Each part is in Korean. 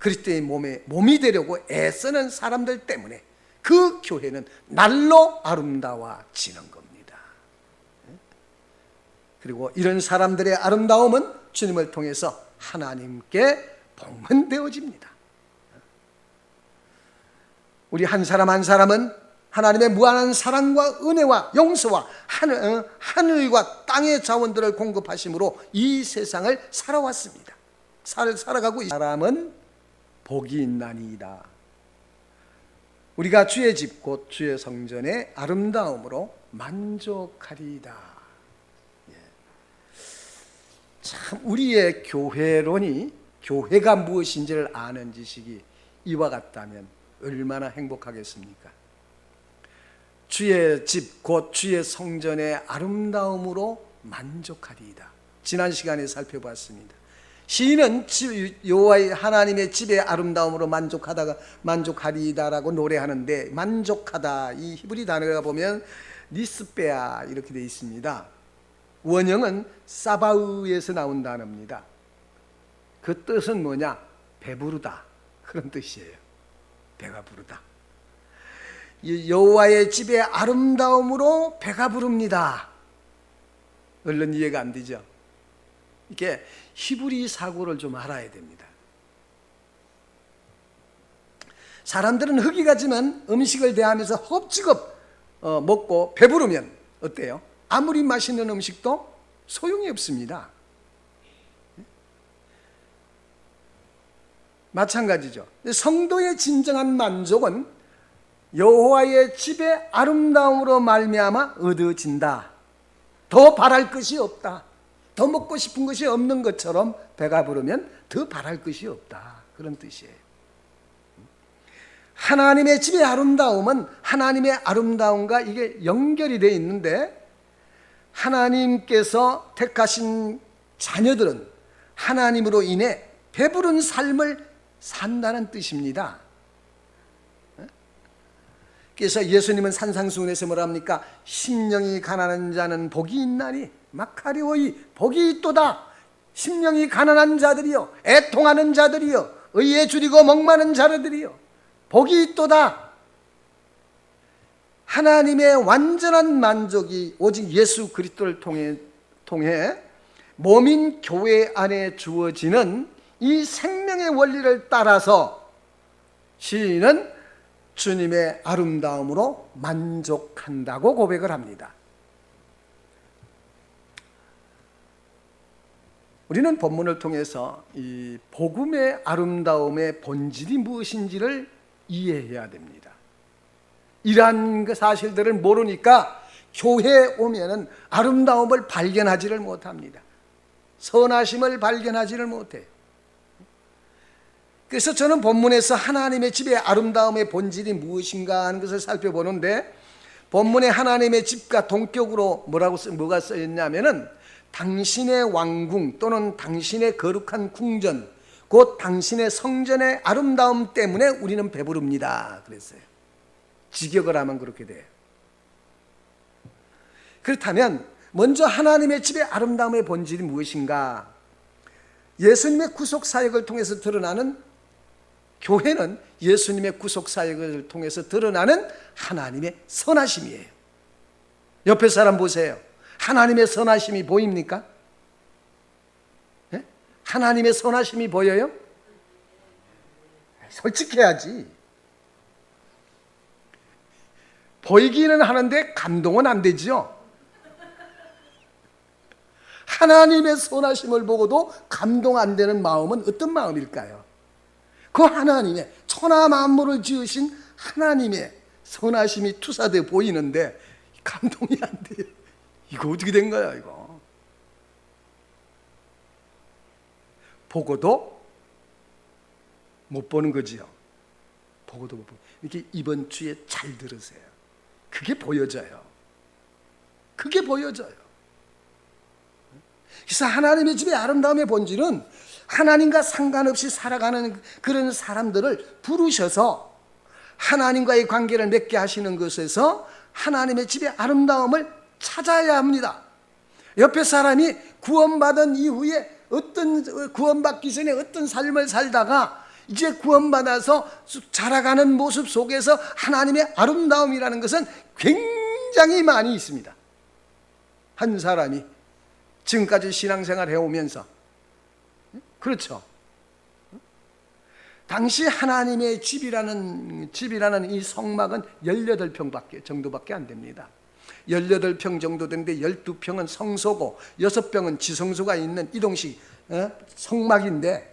그리스도의 몸이 되려고 애쓰는 사람들 때문에 그 교회는 날로 아름다워지는 겁니다. 그리고 이런 사람들의 아름다움은 주님을 통해서 하나님께 봉헌되어집니다. 우리 한 사람 한 사람은 하나님의 무한한 사랑과 은혜와 용서와 하늘과 땅의 자원들을 공급하심으로 이 세상을 살아왔습니다. 살아가고 이 사람은 복이 있나니이다. 우리가 주의 집 곧 주의 성전의 아름다움으로 만족하리이다. 참 우리의 교회론이 교회가 무엇인지를 아는 지식이 이와 같다면 얼마나 행복하겠습니까? 주의 집 곧 주의 성전의 아름다움으로 만족하리이다. 지난 시간에 살펴봤습니다. 시인은 여호와의 하나님의 집의 아름다움으로 만족하리이다라고 노래하는데, 만족하다 이 히브리 단어가 보면 니스베아 이렇게 되어 있습니다. 원형은 사바우에서 나온 단어입니다. 그 뜻은 뭐냐? 배부르다, 그런 뜻이에요. 배가 부르다. 여호와의 집의 아름다움으로 배가 부릅니다. 얼른 이해가 안 되죠? 이게 히브리 사고를 좀 알아야 됩니다. 사람들은 흙이 가지만 음식을 대하면서 헛지겁 먹고 배부르면 어때요? 아무리 맛있는 음식도 소용이 없습니다. 마찬가지죠. 성도의 진정한 만족은 여호와의 집의 아름다움으로 말미암아 얻어진다. 더 바랄 것이 없다. 더 먹고 싶은 것이 없는 것처럼 배가 부르면 더 바랄 것이 없다, 그런 뜻이에요. 하나님의 집의 아름다움은 하나님의 아름다움과 이게 연결이 되어 있는데, 하나님께서 택하신 자녀들은 하나님으로 인해 배부른 삶을 산다는 뜻입니다. 그래서 예수님은 산상수훈에서 뭐라 합니까? 심령이 가난한 자는 복이 있나니 마카리오이 복이 있도다. 심령이 가난한 자들이요, 애통하는 자들이요, 의에 줄이고 목마른 자들이요, 복이 있도다. 하나님의 완전한 만족이 오직 예수 그리스도를 통해 몸인 교회 안에 주어지는 이 생명의 원리를 따라서 시인은 주님의 아름다움으로 만족한다고 고백을 합니다. 우리는 본문을 통해서 이 복음의 아름다움의 본질이 무엇인지를 이해해야 됩니다. 이러한 사실들을 모르니까 교회에 오면은 아름다움을 발견하지를 못합니다. 선하심을 발견하지를 못해요. 그래서 저는 본문에서 하나님의 집의 아름다움의 본질이 무엇인가 하는 것을 살펴보는데, 본문에 하나님의 집과 동격으로 뭐가 쓰였냐면은 당신의 왕궁 또는 당신의 거룩한 궁전, 곧 당신의 성전의 아름다움 때문에 우리는 배부릅니다, 그랬어요. 직역을 하면 그렇게 돼요. 그렇다면 먼저 하나님의 집의 아름다움의 본질이 무엇인가? 예수님의 구속사역을 통해서 드러나는, 교회는 예수님의 구속사역을 통해서 드러나는 하나님의 선하심이에요. 옆에 사람 보세요. 하나님의 선하심이 보입니까? 네? 하나님의 선하심이 보여요? 솔직해야지. 보이기는 하는데 감동은 안 되죠. 하나님의 선하심을 보고도 감동 안 되는 마음은 어떤 마음일까요? 그 하나님의, 천하 만물을 지으신 하나님의 선하심이 투사되어 보이는데 감동이 안 돼요. 이거 어떻게 된 거야, 이거? 보고도 못 보는 거지요. 보고도 못 보고. 이렇게 이번 주에 잘 들으세요. 그게 보여져요. 그게 보여져요. 그래서 하나님의 집의 아름다움의 본질은 하나님과 상관없이 살아가는 그런 사람들을 부르셔서 하나님과의 관계를 맺게 하시는 것에서 하나님의 집의 아름다움을 찾아야 합니다. 옆에 사람이 구원받은 이후에 구원받기 전에 어떤 삶을 살다가 이제 구원받아서 자라가는 모습 속에서 하나님의 아름다움이라는 것은 굉장히 많이 있습니다. 한 사람이 지금까지 신앙생활 해오면서, 그렇죠, 당시 하나님의 집이라는 이 성막은 18평 정도밖에 안 됩니다. 18평 정도 되는데 12평은 성소고 6평은 지성소가 있는 이동식 성막인데,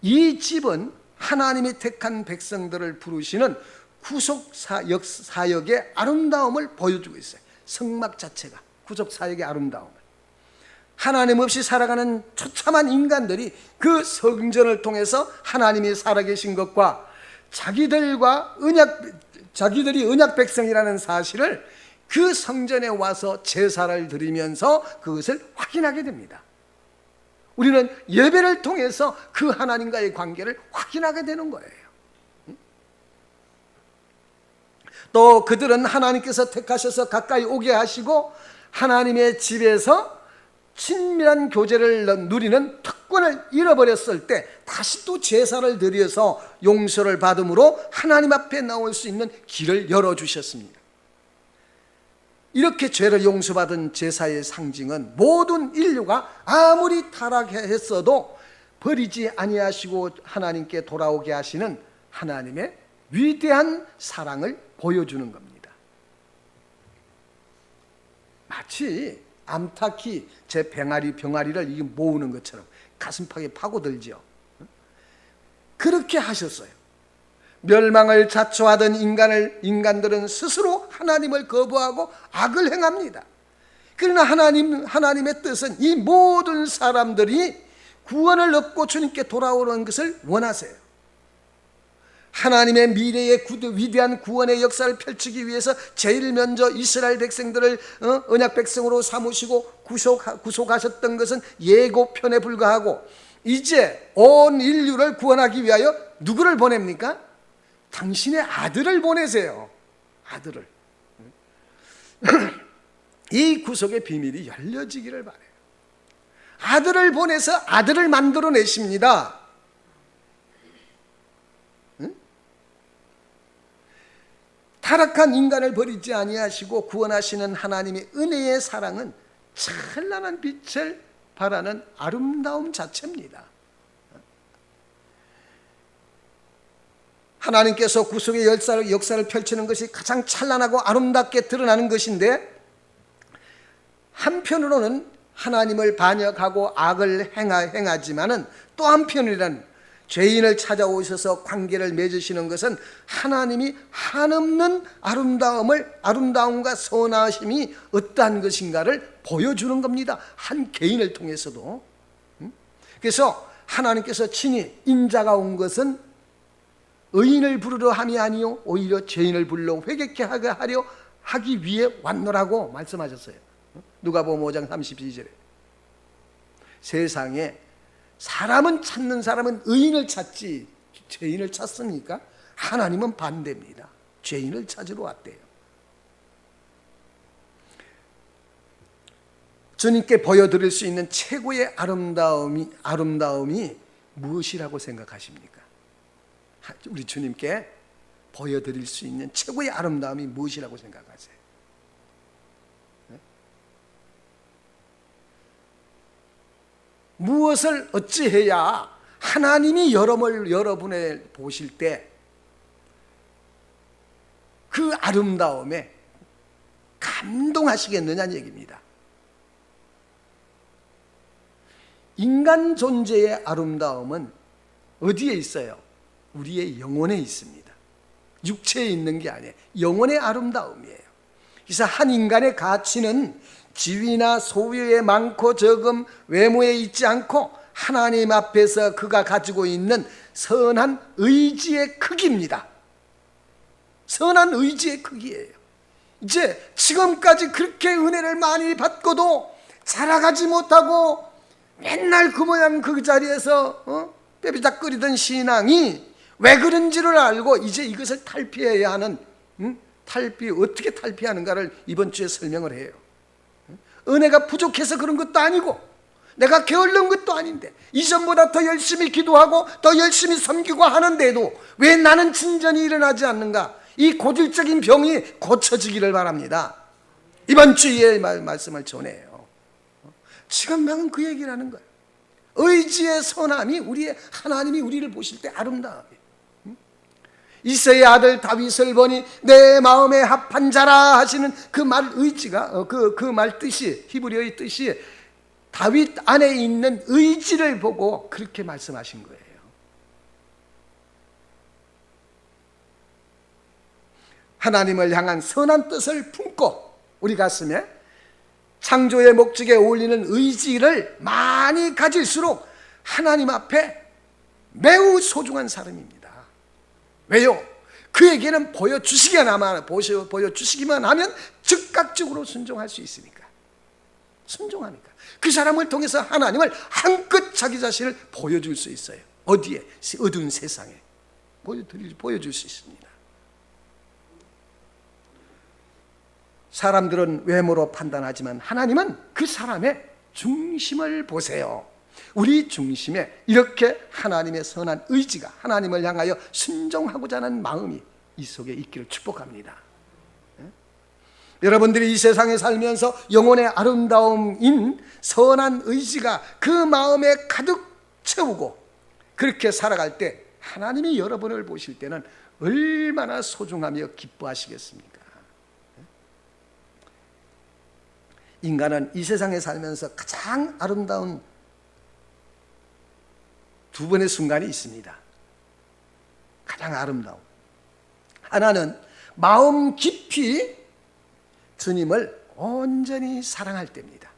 이 집은 하나님이 택한 백성들을 부르시는 구속사역의 아름다움을 보여주고 있어요. 성막 자체가 구속사역의 아름다움을, 하나님 없이 살아가는 처참한 인간들이 그 성전을 통해서 하나님이 살아계신 것과 자기들이 언약 백성이라는 사실을 그 성전에 와서 제사를 드리면서 그것을 확인하게 됩니다. 우리는 예배를 통해서 그 하나님과의 관계를 확인하게 되는 거예요. 또 그들은 하나님께서 택하셔서 가까이 오게 하시고 하나님의 집에서 친밀한 교제를 누리는 특권을 잃어버렸을 때 다시 또 제사를 드려서 용서를 받음으로 하나님 앞에 나올 수 있는 길을 열어주셨습니다. 이렇게 죄를 용서받은 제사의 상징은 모든 인류가 아무리 타락했어도 버리지 아니하시고 하나님께 돌아오게 하시는 하나님의 위대한 사랑을 보여주는 겁니다. 마치 암탉이 제 병아리를 모으는 것처럼 가슴팍에 파고들죠. 그렇게 하셨어요. 멸망을 자초하던 인간들은 스스로 하나님을 거부하고 악을 행합니다. 그러나 하나님의 뜻은 이 모든 사람들이 구원을 얻고 주님께 돌아오는 것을 원하세요. 하나님의 미래의 위대한 구원의 역사를 펼치기 위해서 제일 먼저 이스라엘 백성들을 언약 백성으로 삼으시고 구속하셨던 것은 예고편에 불과하고, 이제 온 인류를 구원하기 위하여 누구를 보냅니까? 당신의 아들을 보내세요. 아들을. 이 구속의 비밀이 열려지기를 바라요. 아들을 보내서 아들을 만들어내십니다. 타락한 인간을 버리지 아니하시고 구원하시는 하나님의 은혜의 사랑은 찬란한 빛을 발하는 아름다움 자체입니다. 하나님께서 구속의 역사를 펼치는 것이 가장 찬란하고 아름답게 드러나는 것인데, 한편으로는 하나님을 반역하고 악을 행하지만은 또 한편이란 죄인을 찾아오셔서 관계를 맺으시는 것은 하나님이 한없는 아름다움과 선하심이 어떠한 것인가를 보여주는 겁니다. 한 개인을 통해서도. 그래서 하나님께서 친히 인자가 온 것은 의인을 부르러 함이 아니요 오히려 죄인을 불러 회개케 하기 위해 왔노라고 말씀하셨어요. 누가복음 5장 32절에. 세상에 찾는 사람은 의인을 찾지 죄인을 찾습니까? 하나님은 반대입니다. 죄인을 찾으러 왔대요. 주님께 보여드릴 수 있는 최고의 아름다움이 무엇이라고 생각하십니까? 우리 주님께 보여드릴 수 있는 최고의 아름다움이 무엇이라고 생각하세요? 네? 무엇을 어찌해야 하나님이 여러분을 보실 때 그 아름다움에 감동하시겠느냐는 얘기입니다. 인간 존재의 아름다움은 어디에 있어요? 우리의 영혼에 있습니다. 육체에 있는 게 아니에요. 영혼의 아름다움이에요. 그래서 한 인간의 가치는 지위나 소유에 많고 적음, 외모에 있지 않고 하나님 앞에서 그가 가지고 있는 선한 의지의 크기입니다. 선한 의지의 크기예요. 이제 지금까지 그렇게 은혜를 많이 받고도 자라가지 못하고 맨날 그 모양 그 자리에서 빼비작거리던 신앙이 왜 그런지를 알고 이제 이것을 탈피해야 하는, 어떻게 탈피하는가를 이번 주에 설명을 해요. 은혜가 부족해서 그런 것도 아니고 내가 게을른 것도 아닌데, 이전보다 더 열심히 기도하고 더 열심히 섬기고 하는데도 왜 나는 진전이 일어나지 않는가? 이 고질적인 병이 고쳐지기를 바랍니다. 이번 주에 말씀을 전해요. 지금 방금 그 얘기를 하는 거예요. 의지의 선함이 하나님이 우리를 보실 때 아름다워요. 이새의 아들 다윗을 보니 내 마음에 합한 자라 하시는 그 말 의지가 그 말 뜻이, 히브리어의 뜻이 다윗 안에 있는 의지를 보고 그렇게 말씀하신 거예요. 하나님을 향한 선한 뜻을 품고 우리 가슴에 창조의 목적에 어울리는 의지를 많이 가질수록 하나님 앞에 매우 소중한 사람입니다. 왜요? 그에게는 보여주시기만 하면 즉각적으로 순종할 수 있으니까. 순종하니까. 그 사람을 통해서 하나님을 한껏 자기 자신을 보여줄 수 있어요. 어디에? 어두운 세상에 보여줄 수 있습니다. 사람들은 외모로 판단하지만 하나님은 그 사람의 중심을 보세요. 우리 중심에 이렇게 하나님의 선한 의지가, 하나님을 향하여 순종하고자 하는 마음이 이 속에 있기를 축복합니다. 여러분들이 이 세상에 살면서 영혼의 아름다움인 선한 의지가 그 마음에 가득 채우고 그렇게 살아갈 때 하나님이 여러분을 보실 때는 얼마나 소중하며 기뻐하시겠습니까? 인간은 이 세상에 살면서 가장 아름다운 두 번의 순간이 있습니다. 가장 아름다움. 하나는 마음 깊이 주님을 온전히 사랑할 때입니다.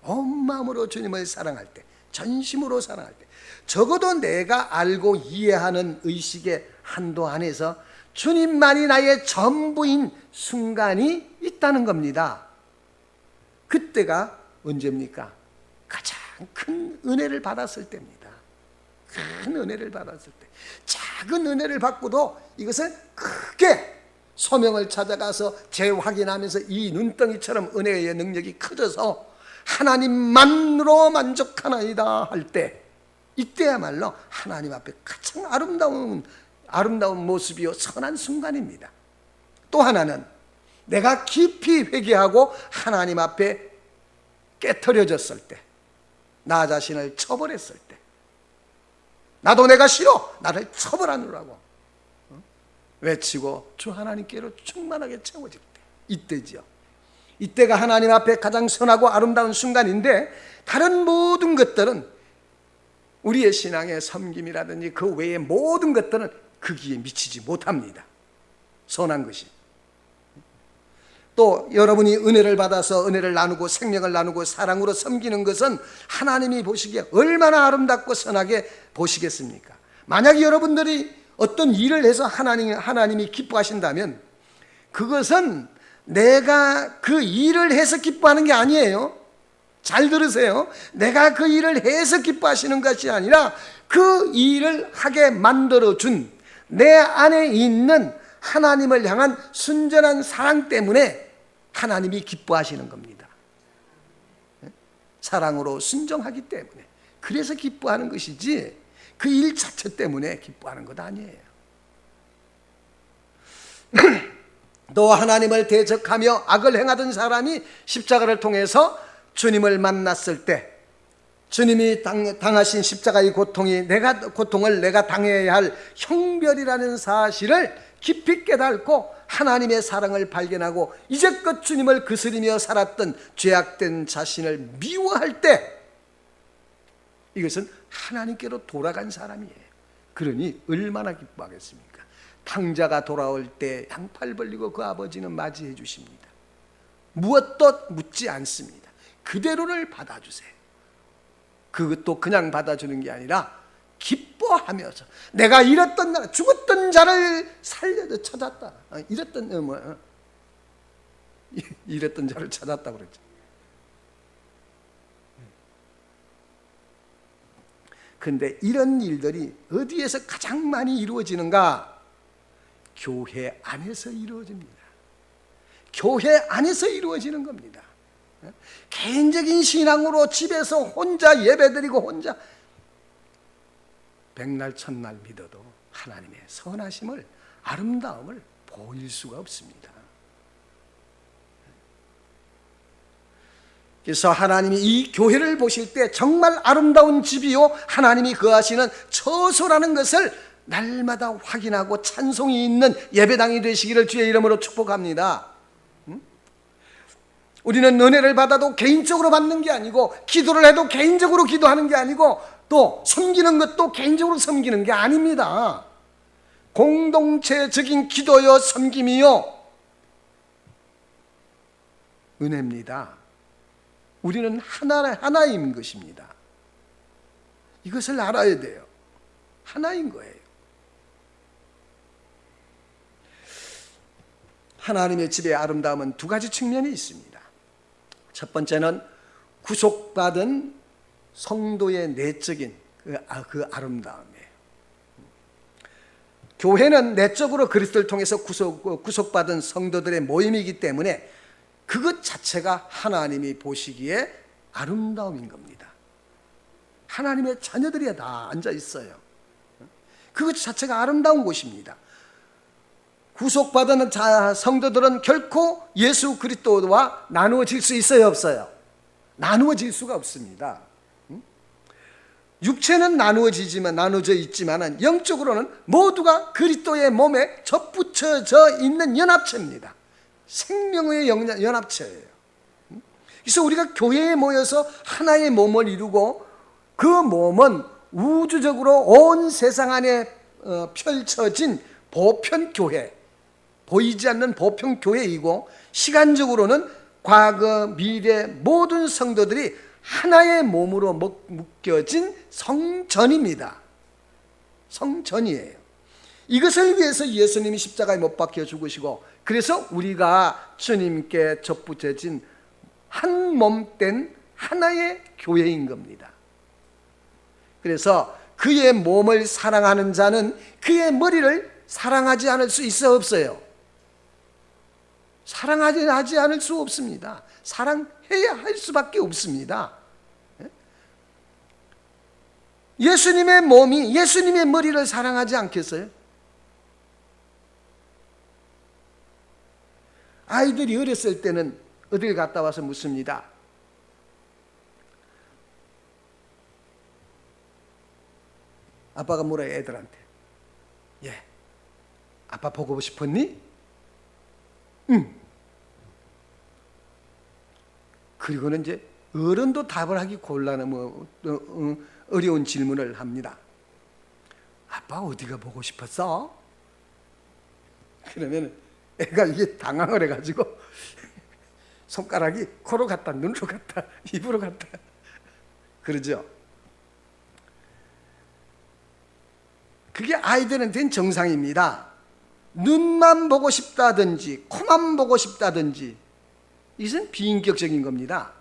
온 마음으로 주님을 사랑할 때, 전심으로 사랑할 때, 적어도 내가 알고 이해하는 의식의 한도 안에서 주님만이 나의 전부인 순간이 있다는 겁니다. 그때가 언제입니까? 가장 큰 은혜를 받았을 때입니다. 큰 은혜를 받았을 때, 작은 은혜를 받고도 이것을 크게 소명을 찾아가서 재확인하면서 이 눈덩이처럼 은혜의 능력이 커져서 하나님만으로 만족하나이다 할 때, 이때야말로 하나님 앞에 가장 아름다운 모습이요 선한 순간입니다. 또 하나는 내가 깊이 회개하고 하나님 앞에 깨트려졌을 때, 나 자신을 처벌했을 때, 나도 내가 싫어, 나를 처벌하느라고 외치고 주 하나님께로 충만하게 채워질 때, 이때지요. 이때가 하나님 앞에 가장 선하고 아름다운 순간인데, 다른 모든 것들은, 우리의 신앙의 섬김이라든지 그 외의 모든 것들은 거기에 미치지 못합니다. 선한 것이. 또 여러분이 은혜를 받아서 은혜를 나누고 생명을 나누고 사랑으로 섬기는 것은 하나님이 보시기에 얼마나 아름답고 선하게 보시겠습니까? 만약 여러분들이 어떤 일을 해서 하나님이 기뻐하신다면 그것은 내가 그 일을 해서 기뻐하는 게 아니에요. 잘 들으세요. 내가 그 일을 해서 기뻐하시는 것이 아니라 그 일을 하게 만들어준 내 안에 있는 하나님을 향한 순전한 사랑 때문에 하나님이 기뻐하시는 겁니다. 사랑으로 순종하기 때문에. 그래서 기뻐하는 것이지 그 일 자체 때문에 기뻐하는 것 아니에요. 또 하나님을 대적하며 악을 행하던 사람이 십자가를 통해서 주님을 만났을 때, 주님이 당하신 십자가의 고통을 내가 당해야 할 형별이라는 사실을 깊이 깨닫고 하나님의 사랑을 발견하고 이제껏 주님을 거스리며 살았던 죄악된 자신을 미워할 때, 이것은 하나님께로 돌아간 사람이에요. 그러니 얼마나 기뻐하겠습니까? 탕자가 돌아올 때 양팔 벌리고 그 아버지는 맞이해 주십니다. 무엇도 묻지 않습니다. 그대로를 받아주세요. 그것도 그냥 받아주는 게 아니라 기뻐하면서, 내가 잃었던 나, 죽었던 자를 살려서 찾았다. 잃었던 자를 찾았다고 그랬죠. 근데 이런 일들이 어디에서 가장 많이 이루어지는가? 교회 안에서 이루어집니다. 교회 안에서 이루어지는 겁니다. 개인적인 신앙으로 집에서 혼자 예배드리고 혼자 백날 첫날 믿어도 하나님의 선하심을, 아름다움을 보일 수가 없습니다. 그래서 하나님이 이 교회를 보실 때 정말 아름다운 집이요 하나님이 거하시는 처소라는 것을 날마다 확인하고 찬송이 있는 예배당이 되시기를 주의 이름으로 축복합니다. 우리는 은혜를 받아도 개인적으로 받는 게 아니고, 기도를 해도 개인적으로 기도하는 게 아니고, 또 섬기는 것도 개인적으로 섬기는 게 아닙니다. 공동체적인 기도요 섬김이요 은혜입니다. 우리는 하나인 것입니다. 이것을 알아야 돼요. 하나인 거예요. 하나님의 집의 아름다움은 두 가지 측면이 있습니다. 첫 번째는 구속받은 성도의 내적인 그 아름다움이에요. 교회는 내적으로 그리스도를 통해서 구속받은 성도들의 모임이기 때문에 그것 자체가 하나님이 보시기에 아름다움인 겁니다. 하나님의 자녀들이 다 앉아 있어요. 그것 자체가 아름다운 곳입니다. 구속받은 성도들은 결코 예수 그리스도와 나누어질 수 있어요, 없어요? 나누어질 수가 없습니다. 육체는 나누어져 있지만 영적으로는 모두가 그리스도의 몸에 접붙여져 있는 연합체입니다. 생명의 연합체예요. 그래서 우리가 교회에 모여서 하나의 몸을 이루고, 그 몸은 우주적으로 온 세상 안에 펼쳐진 보편교회, 보이지 않는 보편교회이고, 시간적으로는 과거, 미래 모든 성도들이 하나의 몸으로 묶여진 성전입니다. 성전이에요. 이것을 위해서 예수님이 십자가에 못 박혀 죽으시고, 그래서 우리가 주님께 접붙여진 한 몸 된 하나의 교회인 겁니다. 그래서 그의 몸을 사랑하는 자는 그의 머리를 사랑하지 않을 수 있어, 없어요? 사랑하지 않을 수 없습니다. 사랑해야 할 수밖에 없습니다. 예수님의 몸이 예수님의 머리를 사랑하지 않겠어요? 아이들이 어렸을 때는 어딜 갔다 와서 묻습니다. 아빠가 물어요, 애들한테. 예, 아빠 보고 싶었니? 응. 그리고는 이제 어른도 답을 하기 어려운 질문을 합니다. 아빠 어디가 보고 싶었어? 그러면 애가 이게 당황을 해가지고 손가락이 코로 갔다 눈으로 갔다 입으로 갔다 그러죠. 그게 아이들한테는 정상입니다. 눈만 보고 싶다든지 코만 보고 싶다든지 이것은 비인격적인 겁니다.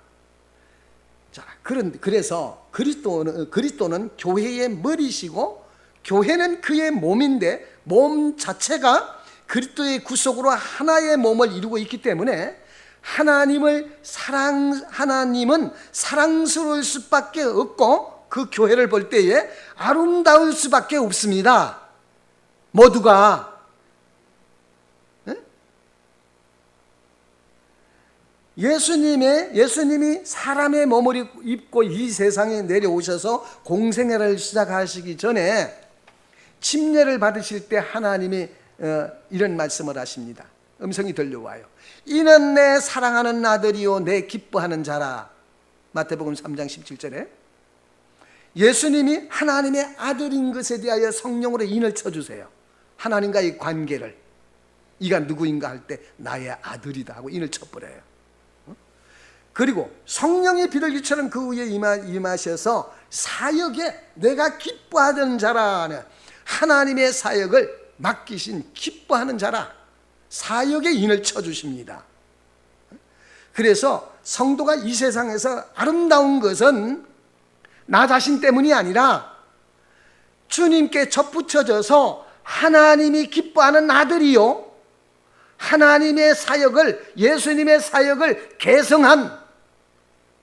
자, 그래서 그리스도는 교회의 머리시고, 교회는 그의 몸인데, 몸 자체가 그리스도의 구속으로 하나의 몸을 이루고 있기 때문에 하나님은 사랑스러울 수밖에 없고, 그 교회를 볼 때에 아름다울 수밖에 없습니다. 모두가. 예수님이 사람의 몸을 입고 이 세상에 내려오셔서 공생애를 시작하시기 전에 침례를 받으실 때 하나님이 이런 말씀을 하십니다. 음성이 들려와요. 이는 내 사랑하는 아들이요 내 기뻐하는 자라. 마태복음 3장 17절에 예수님이 하나님의 아들인 것에 대하여 성령으로 인을 쳐주세요. 하나님과의 관계를, 이가 누구인가 할 때 나의 아들이다 하고 인을 쳐버려요. 그리고 성령의 비둘기처럼 그 위에 임하셔서 사역에 내가 기뻐하던 자라, 하나님의 사역을 맡기신 기뻐하는 자라, 사역에 인을 쳐주십니다. 그래서 성도가 이 세상에서 아름다운 것은 나 자신 때문이 아니라 주님께 접붙여져서 하나님이 기뻐하는 아들이요, 하나님의 사역을, 예수님의 사역을 계승한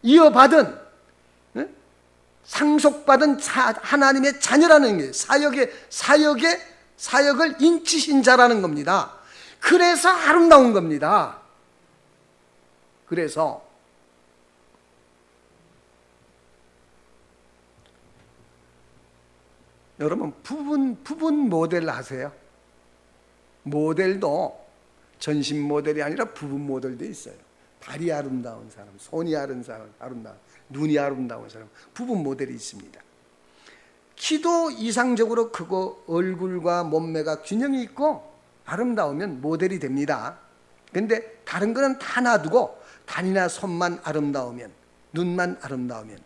이어받은, 상속받은 하나님의 자녀라는 게 사역을 인치신 자라는 겁니다. 그래서 아름다운 겁니다. 그래서 여러분 부분 모델 아세요? 모델도 전신 모델이 아니라 부분 모델도 있어요. 발이 아름다운 사람, 손이 아름다운 사람, 눈이 아름다운 사람, 부분 모델이 있습니다. 키도 이상적으로 크고 얼굴과 몸매가 균형이 있고 아름다우면 모델이 됩니다. 그런데 다른 거는 다 놔두고 다리나 손만 아름다우면, 눈만 아름다우면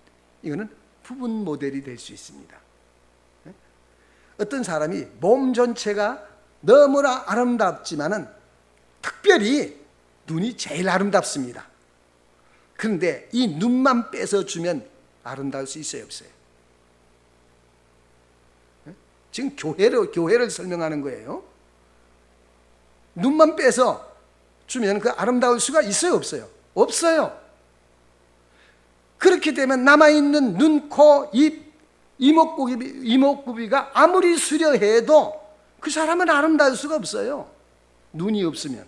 이거는 부분 모델이 될 수 있습니다. 어떤 사람이 몸 전체가 너무나 아름답지만은 특별히 눈이 제일 아름답습니다. 그런데 이 눈만 뺏어주면 아름다울 수 있어요, 없어요? 지금 교회를 설명하는 거예요. 눈만 빼서 주면 그 아름다울 수가 있어요, 없어요? 없어요. 그렇게 되면 남아있는 눈, 코, 입, 이목구비가 아무리 수려해도 그 사람은 아름다울 수가 없어요. 눈이 없으면.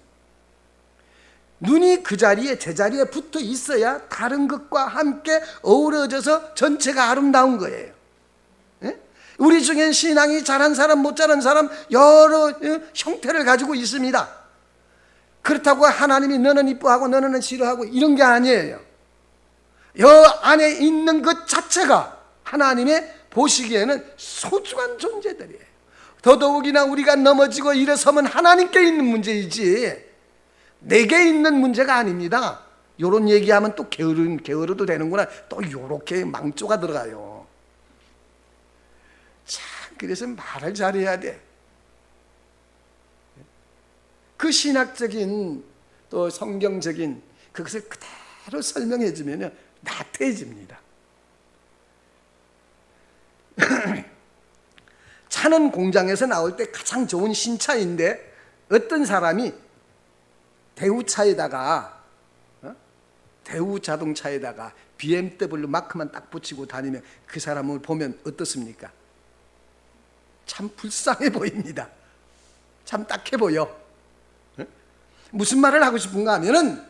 눈이 그 자리에, 제자리에 붙어 있어야 다른 것과 함께 어우러져서 전체가 아름다운 거예요. 우리 중엔 신앙이 잘한 사람, 못 잘한 사람 여러 형태를 가지고 있습니다. 그렇다고 하나님이 너는 이뻐하고 너는 싫어하고 이런 게 아니에요. 여 안에 있는 것 자체가 하나님의 보시기에는 소중한 존재들이에요. 더더욱이나 우리가 넘어지고 일어서면 하나님께 있는 문제이지 내게 있는 문제가 아닙니다. 이런 얘기하면 또 게으르도 되는구나. 또 이렇게 망조가 들어가요. 참, 그래서 말을 잘해야 돼. 그 신학적인 또 성경적인 그것을 그대로 설명해 주면 나태해집니다. 차는 공장에서 나올 때 가장 좋은 신차인데 어떤 사람이 대우차에다가 대우 자동차에다가 BMW 마크만 딱 붙이고 다니면 그 사람을 보면 어떻습니까? 참 불쌍해 보입니다. 참 딱해 보여. 무슨 말을 하고 싶은가 하면은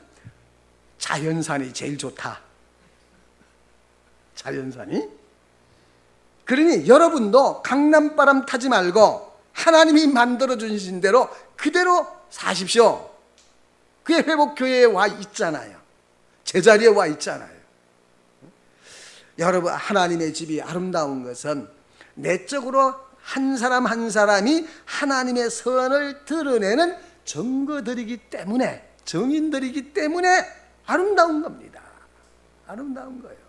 자연산이 제일 좋다. 자연산이. 그러니 여러분도 강남바람 타지 말고 하나님이 만들어 주신 대로 그대로 사십시오. 그게 회복교회에 와 있잖아요. 제자리에 와 있잖아요. 여러분, 하나님의 집이 아름다운 것은 내적으로 한 사람 한 사람이 하나님의 선을 드러내는 증거들이기 때문에, 증인들이기 때문에 아름다운 겁니다. 아름다운 거예요.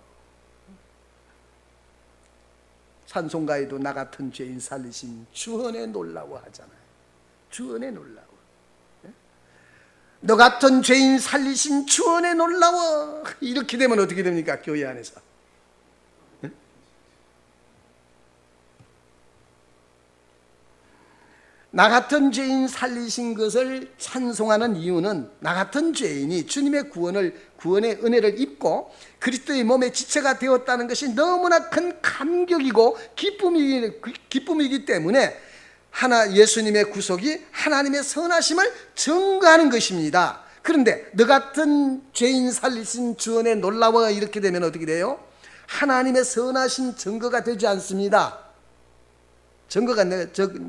찬송가에도 나 같은 죄인 살리신 주 은혜 놀라워 하잖아요. 주 은혜 놀라워. 너 같은 죄인 살리신 주 은혜 놀라워. 이렇게 되면 어떻게 됩니까? 교회 안에서. 나 같은 죄인 살리신 것을 찬송하는 이유는 나 같은 죄인이 주님의 구원의 은혜를 입고 그리스도의 몸의 지체가 되었다는 것이 너무나 큰 감격이고 기쁨이기 때문에 예수님의 구속이 하나님의 선하심을 증거하는 것입니다. 그런데 너 같은 죄인 살리신 주 은혜 놀라워 이렇게 되면 어떻게 돼요? 하나님의 선하신 증거가 되지 않습니다.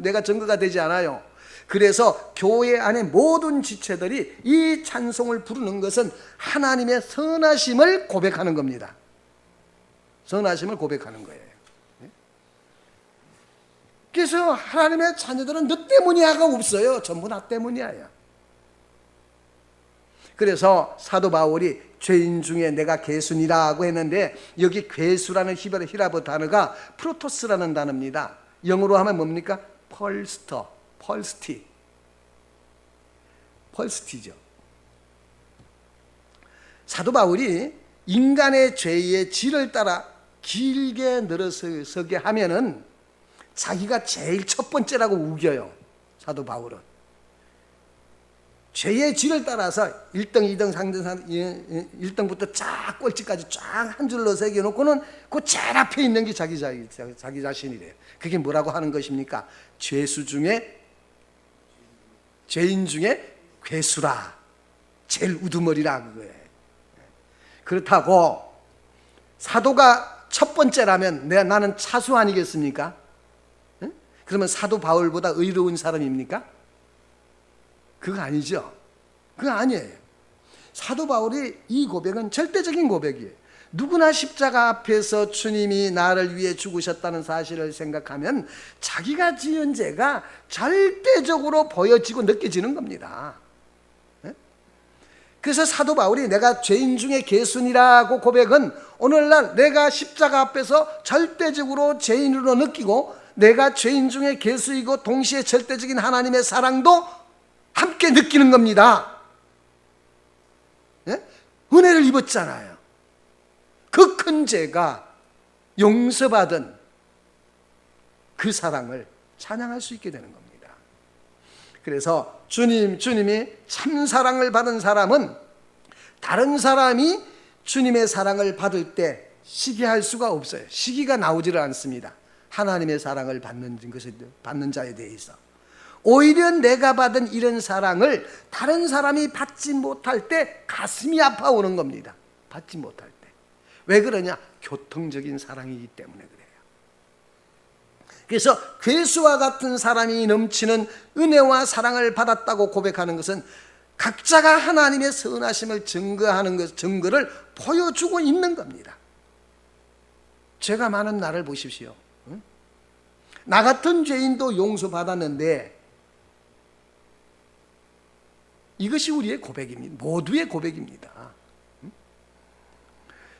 내가 증거가 되지 않아요. 그래서 교회 안에 모든 지체들이 이 찬송을 부르는 것은 하나님의 선하심을 고백하는 겁니다. 선하심을 고백하는 거예요. 그래서 하나님의 자녀들은 너 때문이야가 없어요. 전부 나 때문이야. 그래서 사도 바울이 죄인 중에 내가 괴순이라고 했는데 여기 괴수라는 히브리어 단어가 프로토스라는 단어입니다. 영어로 하면 뭡니까? 펄스티죠. 사도 바울이 인간의 죄의 질을 따라 길게 늘어서게 하면은 자기가 제일 첫 번째라고 우겨요. 사도 바울은 죄의 질을 따라서 1등, 2등, 3등, 1등부터 쫙 꼴찌까지 쫙 한 줄로 새겨놓고는 그 제일 앞에 있는 게 자기 자신이래요. 그게 뭐라고 하는 것입니까? 죄수 중에, 죄인 중에 괴수라, 제일 우두머리라 그거예요. 그렇다고 사도가 첫 번째라면 나는 차수 아니겠습니까? 응? 그러면 사도 바울보다 의로운 사람입니까? 그거 아니죠. 그거 아니에요. 사도 바울이 이 고백은 절대적인 고백이에요. 누구나 십자가 앞에서 주님이 나를 위해 죽으셨다는 사실을 생각하면 자기가 지은 죄가 절대적으로 보여지고 느껴지는 겁니다. 그래서 사도 바울이 내가 죄인 중에 괴순이라고 고백은 오늘날 내가 십자가 앞에서 절대적으로 죄인으로 느끼고 내가 죄인 중에 괴수이고 동시에 절대적인 하나님의 사랑도 함께 느끼는 겁니다. 예? 은혜를 입었잖아요. 그 큰 죄가 용서받은 그 사랑을 찬양할 수 있게 되는 겁니다. 그래서 주님이 참 사랑을 받은 사람은 다른 사람이 주님의 사랑을 받을 때 시기할 수가 없어요. 시기가 나오지를 않습니다. 하나님의 사랑을 받는 자에 대해서. 오히려 내가 받은 이런 사랑을 다른 사람이 받지 못할 때 가슴이 아파오는 겁니다. 받지 못할 때. 왜 그러냐? 교통적인 사랑이기 때문에 그래요. 그래서 괴수와 같은 사람이 넘치는 은혜와 사랑을 받았다고 고백하는 것은 각자가 하나님의 선하심을 증거를 보여주고 있는 겁니다. 죄가 많은 나를 보십시오. 응? 나 같은 죄인도 용서받았는데 이것이 우리의 고백입니다. 모두의 고백입니다.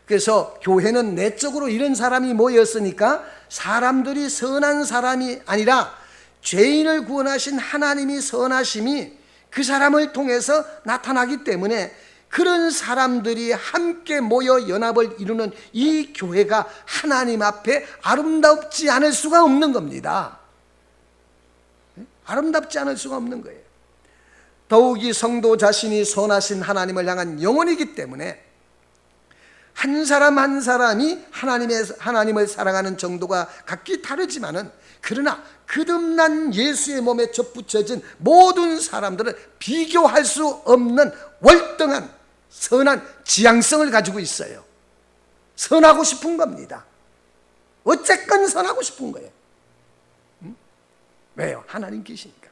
그래서 교회는 내적으로 이런 사람이 모였으니까 사람들이 선한 사람이 아니라 죄인을 구원하신 하나님이 선하심이 그 사람을 통해서 나타나기 때문에 그런 사람들이 함께 모여 연합을 이루는 이 교회가 하나님 앞에 아름답지 않을 수가 없는 겁니다. 아름답지 않을 수가 없는 거예요. 더욱이 성도 자신이 선하신 하나님을 향한 영혼이기 때문에 한 사람 한 사람이 하나님을 사랑하는 정도가 각기 다르지만은 그러나 거듭난 예수의 몸에 접붙여진 모든 사람들은 비교할 수 없는 월등한 선한 지향성을 가지고 있어요. 선하고 싶은 겁니다. 어쨌건 선하고 싶은 거예요. 왜요? 하나님 계시니까.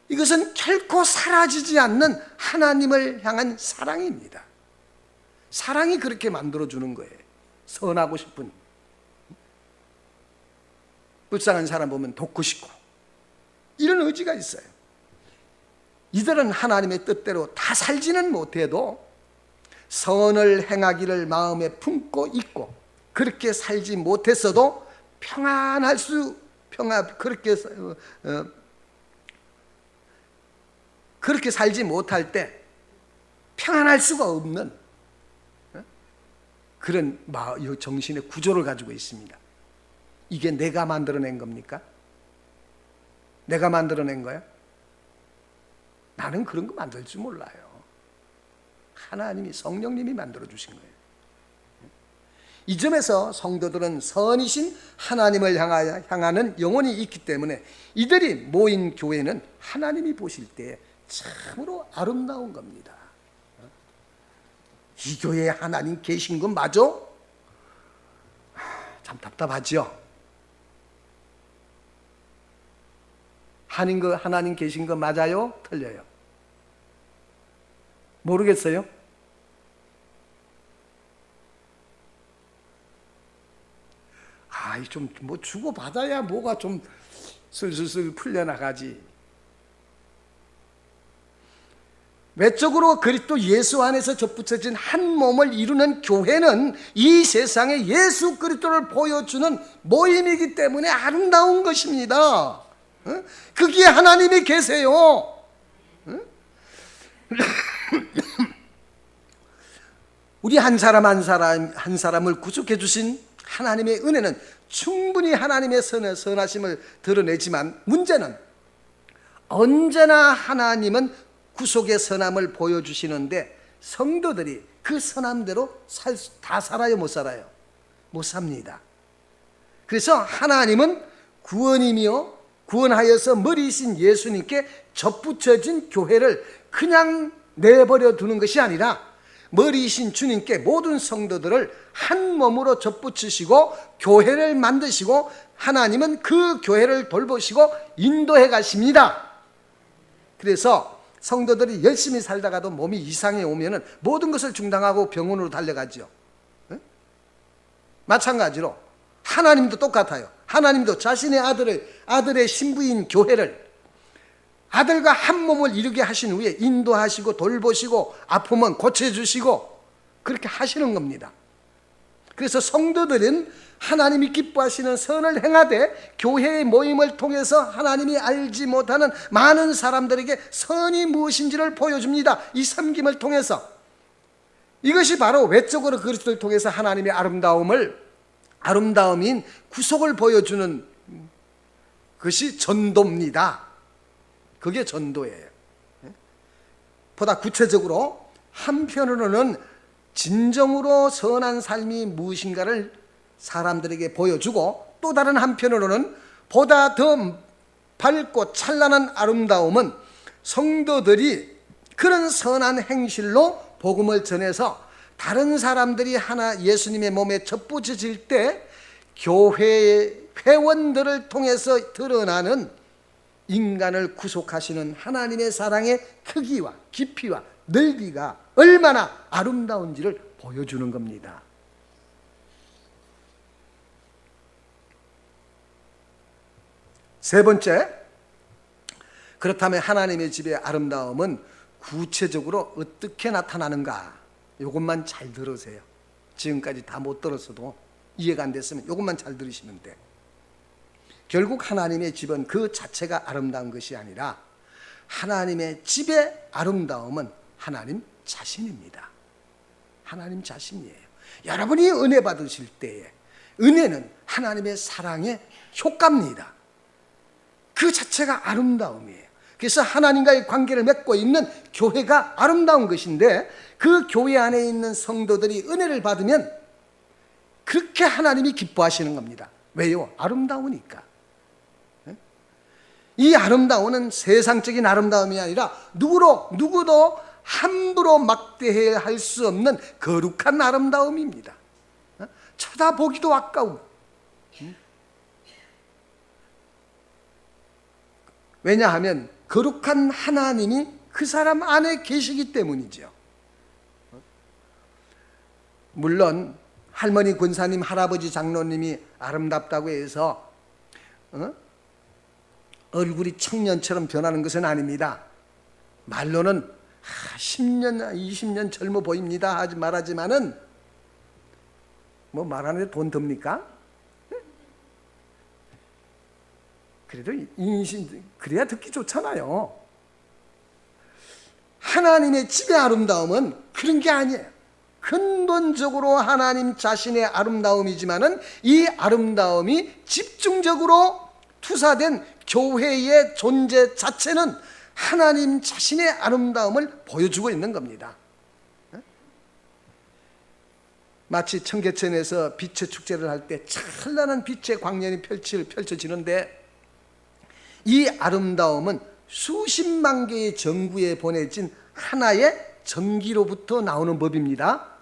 이것은 결코 사라지지 않는 하나님을 향한 사랑입니다. 사랑이 그렇게 만들어주는 거예요. 선하고 싶은. 불쌍한 사람 보면 돕고 싶고 이런 의지가 있어요. 이들은 하나님의 뜻대로 다 살지는 못해도 선을 행하기를 마음에 품고 있고 그렇게 살지 못했어도 그렇게 살지 못할 때 평안할 수가 없는 그런 정신의 구조를 가지고 있습니다. 이게 내가 만들어낸 겁니까? 내가 만들어낸 거야? 나는 그런 거 만들 줄 몰라요. 하나님이 성령님이 만들어 주신 거예요. 이 점에서 성도들은 선이신 하나님을 향하는 영혼이 있기 때문에 이들이 모인 교회는 하나님이 보실 때 참으로 아름다운 겁니다. 이 교회에 하나님 계신 건 맞아? 참 답답하죠. 하나님 계신 거 맞아요? 틀려요? 모르겠어요? 좀 뭐 주고 받아야 뭐가 좀 슬슬 풀려나가지. 외적으로 그리스도 예수 안에서 접붙여진 한 몸을 이루는 교회는 이 세상에 예수 그리스도를 보여주는 모임이기 때문에 아름다운 것입니다. 거기에 하나님이 계세요. 우리 한 사람 한 사람을 구속해 주신 하나님의 은혜는 충분히 하나님의 선하심을 드러내지만 문제는 언제나 하나님은 구속의 선함을 보여주시는데 성도들이 그 선함대로 다 살아요, 못 살아요? 못 삽니다. 그래서 하나님은 구원이며 구원하여서 머리이신 예수님께 접붙여진 교회를 그냥 내버려 두는 것이 아니라 머리이신 주님께 모든 성도들을 한 몸으로 접붙이시고 교회를 만드시고 하나님은 그 교회를 돌보시고 인도해 가십니다. 그래서 성도들이 열심히 살다가도 몸이 이상해 오면은 모든 것을 중단하고 병원으로 달려가죠. 마찬가지로 하나님도 똑같아요. 하나님도 자신의 아들의 신부인 교회를 아들과 한 몸을 이루게 하신 후에 인도하시고 돌보시고 아프면 고쳐주시고 그렇게 하시는 겁니다. 그래서 성도들은 하나님이 기뻐하시는 선을 행하되 교회의 모임을 통해서 하나님이 알지 못하는 많은 사람들에게 선이 무엇인지를 보여줍니다. 이 섬김을 통해서. 이것이 바로 외적으로 그리스도를 통해서 하나님의 아름다움인 구속을 보여주는 것이 전도입니다. 그게 전도예요. 보다 구체적으로 한편으로는 진정으로 선한 삶이 무엇인가를 사람들에게 보여주고 또 다른 한편으로는 보다 더 밝고 찬란한 아름다움은 성도들이 그런 선한 행실로 복음을 전해서 다른 사람들이 예수님의 몸에 접붙여질 때 교회의 회원들을 통해서 드러나는 인간을 구속하시는 하나님의 사랑의 크기와 깊이와 넓이가 얼마나 아름다운지를 보여주는 겁니다. 세 번째, 그렇다면 하나님의 집의 아름다움은 구체적으로 어떻게 나타나는가? 이것만 잘 들으세요. 지금까지 다 못 들었어도 이해가 안 됐으면 이것만 잘 들으시면 돼. 결국 하나님의 집은 그 자체가 아름다운 것이 아니라 하나님의 집의 아름다움은 하나님 자신입니다. 하나님 자신이에요. 여러분이 은혜 받으실 때에 은혜는 하나님의 사랑의 효과입니다. 그 자체가 아름다움이에요. 그래서 하나님과의 관계를 맺고 있는 교회가 아름다운 것인데 그 교회 안에 있는 성도들이 은혜를 받으면 그렇게 하나님이 기뻐하시는 겁니다. 왜요? 아름다우니까. 이 아름다움은 세상적인 아름다움이 아니라 누구도 함부로 막대할 수 없는 거룩한 아름다움입니다. 쳐다보기도 아까운. 왜냐하면 거룩한 하나님이 그 사람 안에 계시기 때문이죠. 물론 할머니 권사님, 할아버지 장로님이 아름답다고 해서 얼굴이 청년처럼 변하는 것은 아닙니다. 말로는 10년, 20년 젊어 보입니다 하지 말하지만은 뭐 말하는데 돈 듭니까? 그래도 그래야 듣기 좋잖아요. 하나님의 집의 아름다움은 그런 게 아니에요. 근본적으로 하나님 자신의 아름다움이지만은 이 아름다움이 집중적으로 투사된 교회의 존재 자체는 하나님 자신의 아름다움을 보여주고 있는 겁니다. 마치 청계천에서 빛의 축제를 할 때 찬란한 빛의 광년이 펼쳐지는데 이 아름다움은 수십만 개의 전구에 보내진 하나의 전기로부터 나오는 법입니다.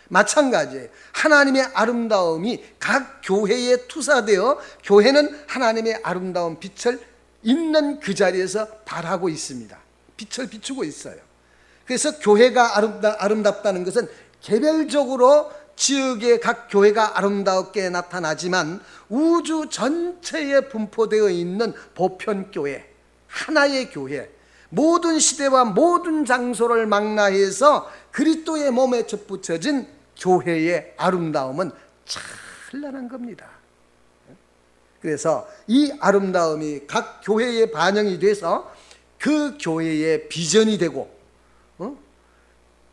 마찬가지예요. 하나님의 아름다움이 각 교회에 투사되어 교회는 하나님의 아름다운 빛을 있는 그 자리에서 발하고 있습니다. 빛을 비추고 있어요. 그래서 교회가 아름답다는 것은 개별적으로 지역의 각 교회가 아름답게 나타나지만 우주 전체에 분포되어 있는 보편교회, 하나의 교회, 모든 시대와 모든 장소를 망라해서 그리스도의 몸에 접붙여진 교회의 아름다움은 찬란한 겁니다. 그래서 이 아름다움이 각 교회에 반영이 돼서 그 교회의 비전이 되고,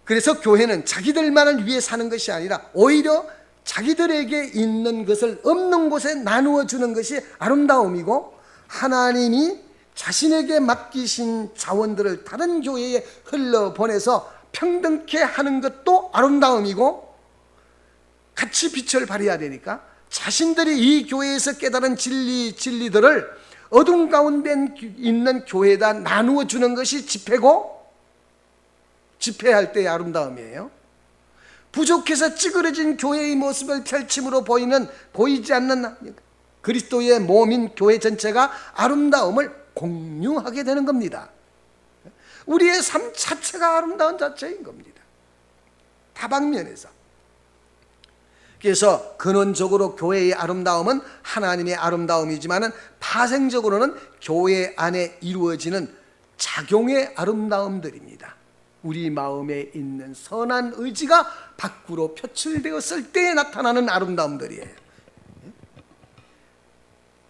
그래서 교회는 자기들만을 위해 사는 것이 아니라 오히려 자기들에게 있는 것을 없는 곳에 나누어 주는 것이 아름다움이고, 하나님이 자신에게 맡기신 자원들을 다른 교회에 흘러보내서 평등케 하는 것도 아름다움이고, 같이 빛을 발해야 되니까 자신들이 이 교회에서 깨달은 진리들을 어둠 가운데 있는 교회에다 나누어 주는 것이 집회고, 집회할 때의 아름다움이에요. 부족해서 찌그러진 교회의 모습을 펼침으로 보이지 않는 그리스도의 몸인 교회 전체가 아름다움을 공유하게 되는 겁니다. 우리의 삶 자체가 아름다운 자체인 겁니다. 다방면에서. 그래서 근원적으로 교회의 아름다움은 하나님의 아름다움이지만은 파생적으로는 교회 안에 이루어지는 작용의 아름다움들입니다. 우리 마음에 있는 선한 의지가 밖으로 표출되었을 때에 나타나는 아름다움들이에요.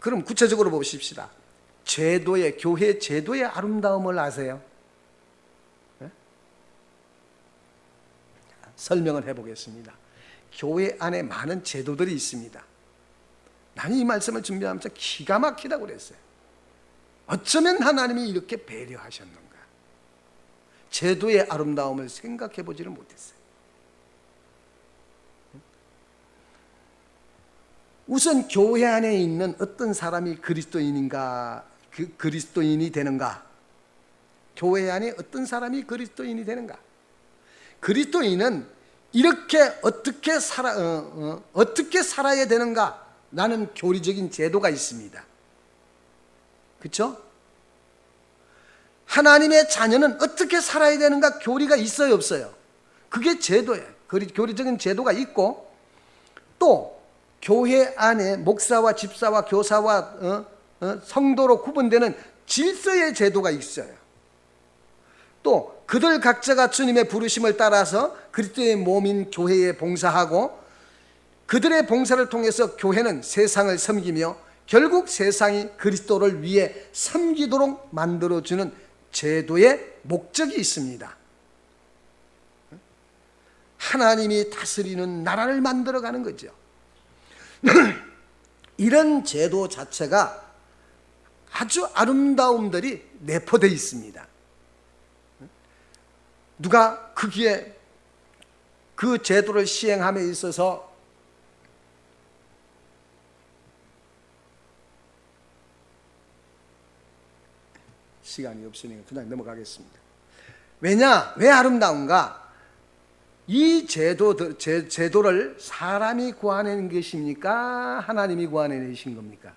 그럼 구체적으로 보십시다. 교회 제도의 아름다움을 아세요? 설명을 해보겠습니다. 교회 안에 많은 제도들이 있습니다. 나는 이 말씀을 준비하면서 기가 막히다고 그랬어요. 어쩌면 하나님이 이렇게 배려하셨는가. 제도의 아름다움을 생각해 보지를 못했어요. 우선 교회 안에 있는 어떤 사람이 그리스도인이 되는가? 교회 안에 어떤 사람이 그리스도인이 되는가? 그리스도인은 이렇게 어떻게 살아야 되는가? 라는 교리적인 제도가 있습니다. 그렇죠? 하나님의 자녀는 어떻게 살아야 되는가 교리가 있어요, 없어요? 그게 제도예요. 교리적인 제도가 있고, 또 교회 안에 목사와 집사와 교사와 성도로 구분되는 질서의 제도가 있어요. 또 그들 각자가 주님의 부르심을 따라서 그리스도의 몸인 교회에 봉사하고, 그들의 봉사를 통해서 교회는 세상을 섬기며 결국 세상이 그리스도를 위해 섬기도록 만들어주는 제도의 목적이 있습니다. 하나님이 다스리는 나라를 만들어가는 거죠. 이런 제도 자체가 아주 아름다움들이 내포되어 있습니다. 누가 거기에 그 제도를 시행함에 있어서 시간이 없으니까 그냥 넘어가겠습니다. 왜 아름다운가? 이 제도를 사람이 구하는 것입니까? 하나님이 구하내신 겁니까?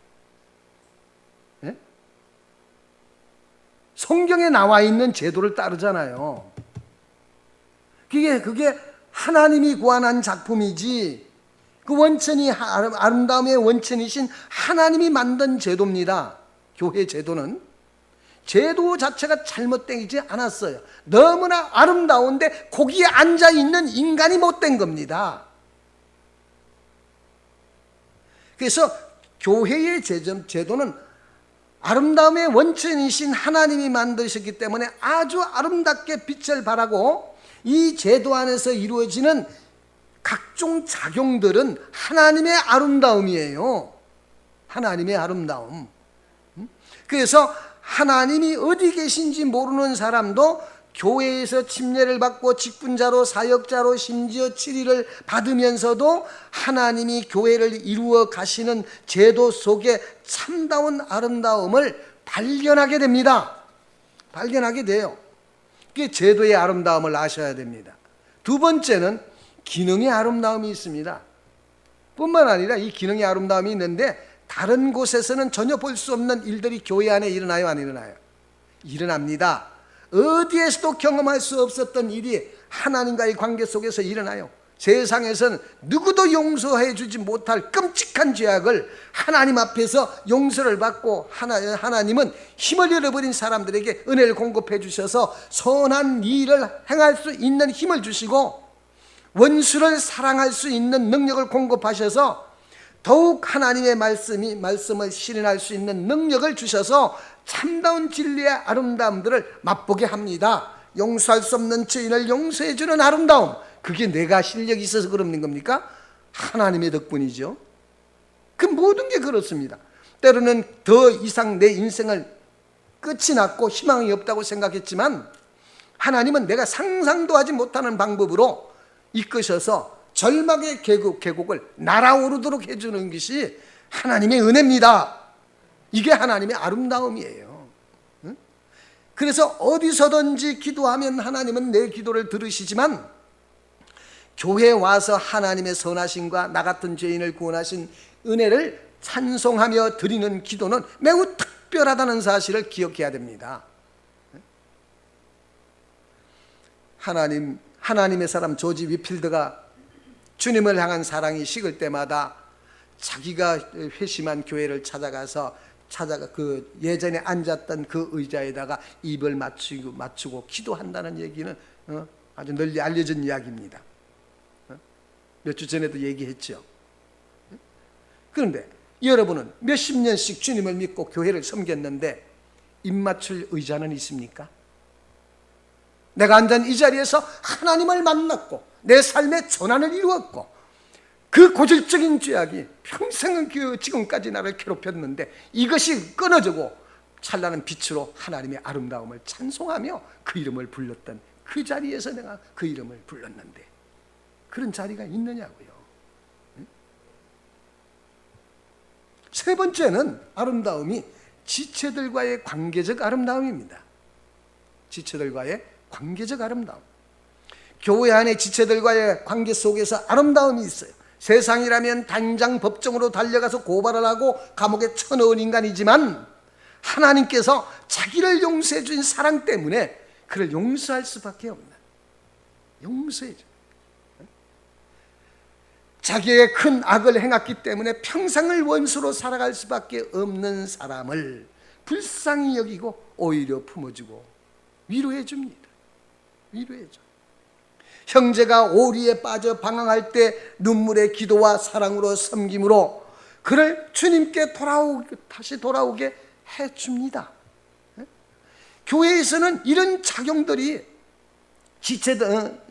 네? 성경에 나와 있는 제도를 따르잖아요. 그게 하나님이 구하는 작품이지, 그 원천이 아름다움의 원천이신 하나님이 만든 제도입니다. 교회 제도는 제도 자체가 잘못되지 않았어요. 너무나 아름다운데 거기에 앉아있는 인간이 못된 겁니다. 그래서 교회의 제도는 아름다움의 원천이신 하나님이 만드셨기 때문에 아주 아름답게 빛을 발하고, 이 제도 안에서 이루어지는 각종 작용들은 하나님의 아름다움이에요. 하나님의 아름다움. 그래서 하나님이 어디 계신지 모르는 사람도 교회에서 침례를 받고 직분자로 사역자로 심지어 치리를 받으면서도 하나님이 교회를 이루어 가시는 제도 속에 참다운 아름다움을 발견하게 됩니다. 발견하게 돼요. 그게 제도의 아름다움을 아셔야 됩니다. 두 번째는 기능의 아름다움이 있습니다. 뿐만 아니라 이 기능의 아름다움이 있는데, 다른 곳에서는 전혀 볼 수 없는 일들이 교회 안에 일어나요, 안 일어나요? 일어납니다. 어디에서도 경험할 수 없었던 일이 하나님과의 관계 속에서 일어나요. 세상에서는 누구도 용서해 주지 못할 끔찍한 죄악을 하나님 앞에서 용서를 받고, 하나님은 힘을 잃어버린 사람들에게 은혜를 공급해 주셔서 선한 일을 행할 수 있는 힘을 주시고, 원수를 사랑할 수 있는 능력을 공급하셔서 더욱 하나님의 말씀을 실현할 수 있는 능력을 주셔서 참다운 진리의 아름다움들을 맛보게 합니다. 용서할 수 없는 죄인을 용서해 주는 아름다움, 그게 내가 실력이 있어서 그러는 겁니까? 하나님의 덕분이죠. 그 모든 게 그렇습니다. 때로는 더 이상 내 인생을 끝이 났고 희망이 없다고 생각했지만 하나님은 내가 상상도 하지 못하는 방법으로 이끄셔서 절망의 계곡을 날아오르도록 해주는 것이 하나님의 은혜입니다. 이게 하나님의 아름다움이에요. 그래서 어디서든지 기도하면 하나님은 내 기도를 들으시지만 교회에 와서 하나님의 선하심과 나 같은 죄인을 구원하신 은혜를 찬송하며 드리는 기도는 매우 특별하다는 사실을 기억해야 됩니다. 하나님의 사람 조지 위필드가 주님을 향한 사랑이 식을 때마다 자기가 회심한 교회를 찾아가 그 예전에 앉았던 그 의자에다가 입을 맞추고 기도한다는 얘기는 아주 널리 알려진 이야기입니다. 몇 주 전에도 얘기했죠. 그런데 여러분은 몇십 년씩 주님을 믿고 교회를 섬겼는데 입 맞출 의자는 있습니까? 내가 앉은 이 자리에서 하나님을 만났고 내 삶의 전환을 이루었고 그 고질적인 죄악이 평생은 지금까지 나를 괴롭혔는데 이것이 끊어지고 찬란한 빛으로 하나님의 아름다움을 찬송하며 그 이름을 불렀던 그 자리에서 내가 그 이름을 불렀는데 그런 자리가 있느냐고요. 세 번째는 아름다움이 지체들과의 관계적 아름다움입니다. 지체들과의 관계적 아름다움. 교회 안에 지체들과의 관계 속에서 아름다움이 있어요. 세상이라면 당장 법정으로 달려가서 고발을 하고 감옥에 쳐넣은 인간이지만 하나님께서 자기를 용서해 준 사랑 때문에 그를 용서할 수밖에 없는, 용서해 줘. 자기의 큰 악을 행했기 때문에 평생을 원수로 살아갈 수밖에 없는 사람을 불쌍히 여기고 오히려 품어주고 위로해 줍니다. 위로해 줘. 형제가 오리에 빠져 방황할 때 눈물의 기도와 사랑으로 섬김으로 그를 주님께 다시 돌아오게 해줍니다. 교회에서는 이런 작용들이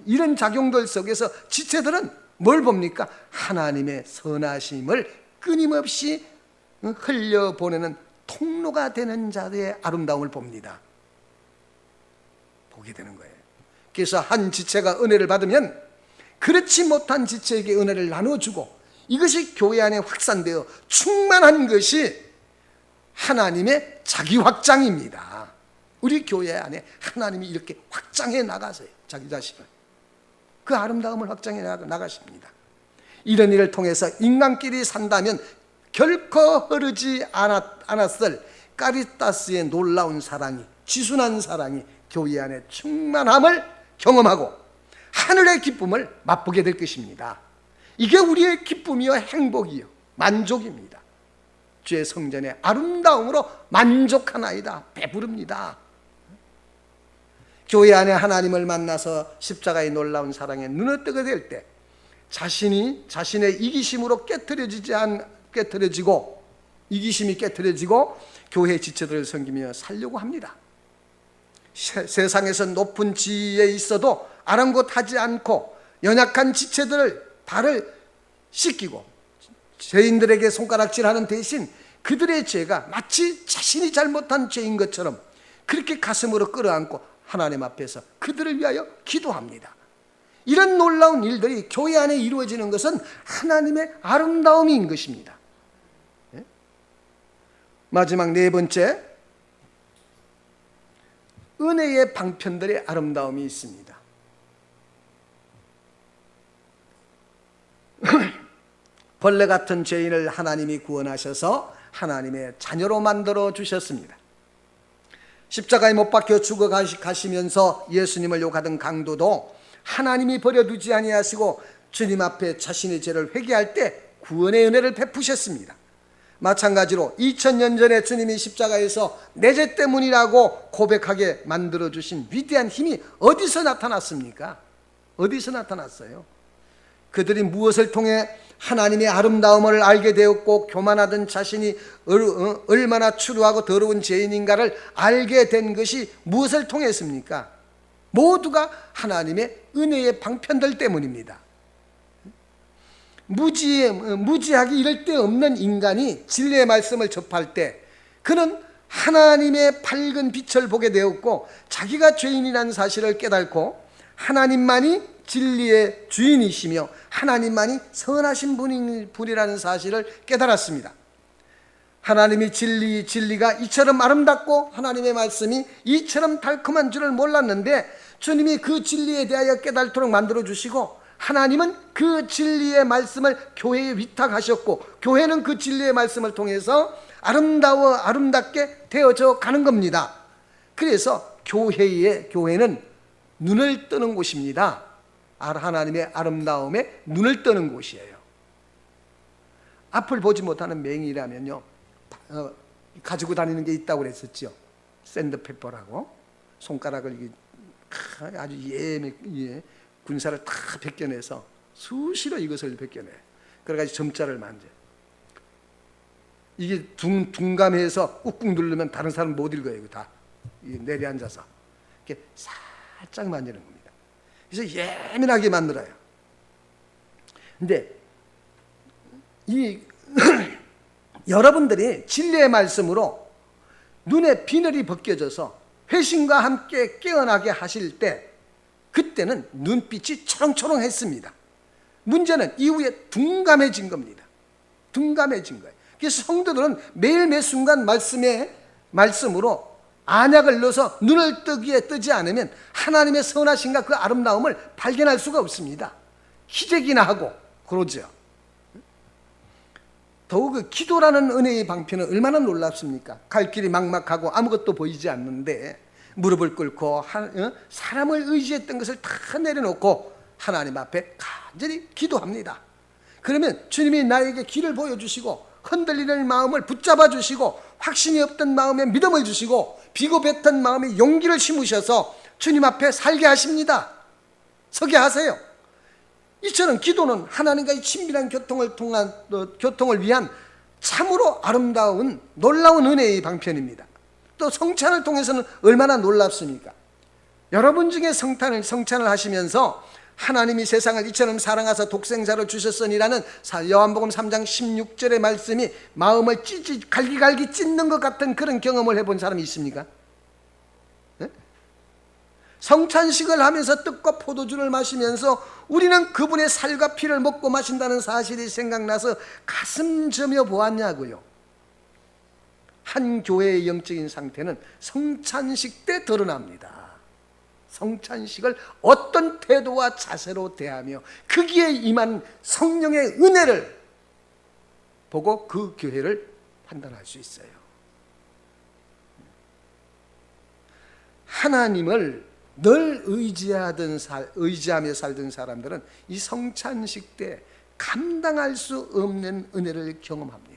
이런 작용들 속에서 지체들은 뭘 봅니까? 하나님의 선하심을 끊임없이 흘려보내는 통로가 되는 자의 아름다움을 봅니다. 보게 되는 거예요. 그래서 한 지체가 은혜를 받으면 그렇지 못한 지체에게 은혜를 나눠주고 이것이 교회 안에 확산되어 충만한 것이 하나님의 자기 확장입니다. 우리 교회 안에 하나님이 이렇게 확장해 나가세요. 자기 자신을. 그 아름다움을 확장해 나가십니다. 이런 일을 통해서 인간끼리 산다면 결코 흐르지 않았을 카리타스의 놀라운 사랑이, 지순한 사랑이 교회 안에 충만함을 경험하고 하늘의 기쁨을 맛보게 될 것입니다. 이게 우리의 기쁨이요 행복이요 만족입니다. 주의 성전의 아름다움으로 만족하나이다, 배부릅니다. 교회 안에 하나님을 만나서 십자가의 놀라운 사랑에 눈을 뜨게 될 때 자신의 이기심으로 이기심이 깨트려지고 교회 지체들을 섬기며 살려고 합니다. 세상에서 높은 지위에 있어도 아랑곳하지 않고 연약한 지체들을 발을 씻기고 죄인들에게 손가락질하는 대신 그들의 죄가 마치 자신이 잘못한 죄인 것처럼 그렇게 가슴으로 끌어안고 하나님 앞에서 그들을 위하여 기도합니다. 이런 놀라운 일들이 교회 안에 이루어지는 것은 하나님의 아름다움인 것입니다. 마지막 네 번째, 은혜의 방편들의 아름다움이 있습니다. 벌레 같은 죄인을 하나님이 구원하셔서 하나님의 자녀로 만들어 주셨습니다. 십자가에 못 박혀 죽어 가시면서 예수님을 욕하던 강도도 하나님이 버려두지 아니하시고 주님 앞에 자신의 죄를 회개할 때 구원의 은혜를 베푸셨습니다. 마찬가지로 2000년 전에 주님이 십자가에서 내 죄 때문이라고 고백하게 만들어주신 위대한 힘이 어디서 나타났습니까? 어디서 나타났어요? 그들이 무엇을 통해 하나님의 아름다움을 알게 되었고 교만하던 자신이 얼마나 추루하고 더러운 죄인인가를 알게 된 것이 무엇을 통했습니까? 모두가 하나님의 은혜의 방편들 때문입니다. 무지하기 이를 데 없는 인간이 진리의 말씀을 접할 때 그는 하나님의 밝은 빛을 보게 되었고 자기가 죄인이라는 사실을 깨닫고 하나님만이 진리의 주인이시며 하나님만이 선하신 분이라는 사실을 깨달았습니다. 하나님이 진리가 이처럼 아름답고 하나님의 말씀이 이처럼 달콤한 줄을 몰랐는데 주님이 그 진리에 대하여 깨달도록 만들어주시고 하나님은 그 진리의 말씀을 교회에 위탁하셨고 교회는 그 진리의 말씀을 통해서 아름답게 되어져 가는 겁니다. 그래서 교회는 눈을 뜨는 곳입니다. 하나님의 아름다움에 눈을 뜨는 곳이에요. 앞을 보지 못하는 맹이라면요 가지고 다니는 게 있다고 그랬었죠. 샌드페퍼라고 손가락을 아주 군사를 다 벗겨내서 수시로 이것을 벗겨내. 그래가지고 점자를 만져. 이게 둔감해서 꾹꾹 누르면 다른 사람 못 읽어요. 이거 다 내려앉아서 이렇게 살짝 만지는 겁니다. 그래서 예민하게 만들어요. 근데 이 여러분들이 진리의 말씀으로 눈에 비늘이 벗겨져서 회심과 함께 깨어나게 하실 때 그때는 눈빛이 초롱초롱했습니다. 문제는 이후에 둔감해진 겁니다. 둔감해진 거예요. 그래서 성도들은 매일 매 순간 말씀으로 안약을 넣어서 눈을 뜨지 않으면 하나님의 선하심과 그 아름다움을 발견할 수가 없습니다. 기적이나 하고 그러죠. 더욱 그 기도라는 은혜의 방편은 얼마나 놀랍습니까? 갈 길이 막막하고 아무것도 보이지 않는데 무릎을 꿇고 사람을 의지했던 것을 다 내려놓고 하나님 앞에 간절히 기도합니다. 그러면 주님이 나에게 길을 보여주시고 흔들리는 마음을 붙잡아 주시고 확신이 없던 마음에 믿음을 주시고 비고했던 마음에 용기를 심으셔서 주님 앞에 살게 하십니다. 서게 하세요. 이처럼 기도는 하나님과의 친밀한 교통을 위한 참으로 아름다운 놀라운 은혜의 방편입니다. 또 성찬을 통해서는 얼마나 놀랍습니까? 여러분 중에 성찬을 하시면서 하나님이 세상을 이처럼 사랑하사 독생자를 주셨으니라는 요한복음 3장 16절의 말씀이 마음을 갈기갈기 찢는 것 같은 그런 경험을 해본 사람이 있습니까? 네? 성찬식을 하면서 떡과 포도주를 마시면서 우리는 그분의 살과 피를 먹고 마신다는 사실이 생각나서 가슴 저며 보았냐고요. 한 교회의 영적인 상태는 성찬식 때 드러납니다. 성찬식을 어떤 태도와 자세로 대하며 거기에 임한 성령의 은혜를 보고 그 교회를 판단할 수 있어요. 하나님을 늘 의지하며 살던 사람들은 이 성찬식 때 감당할 수 없는 은혜를 경험합니다.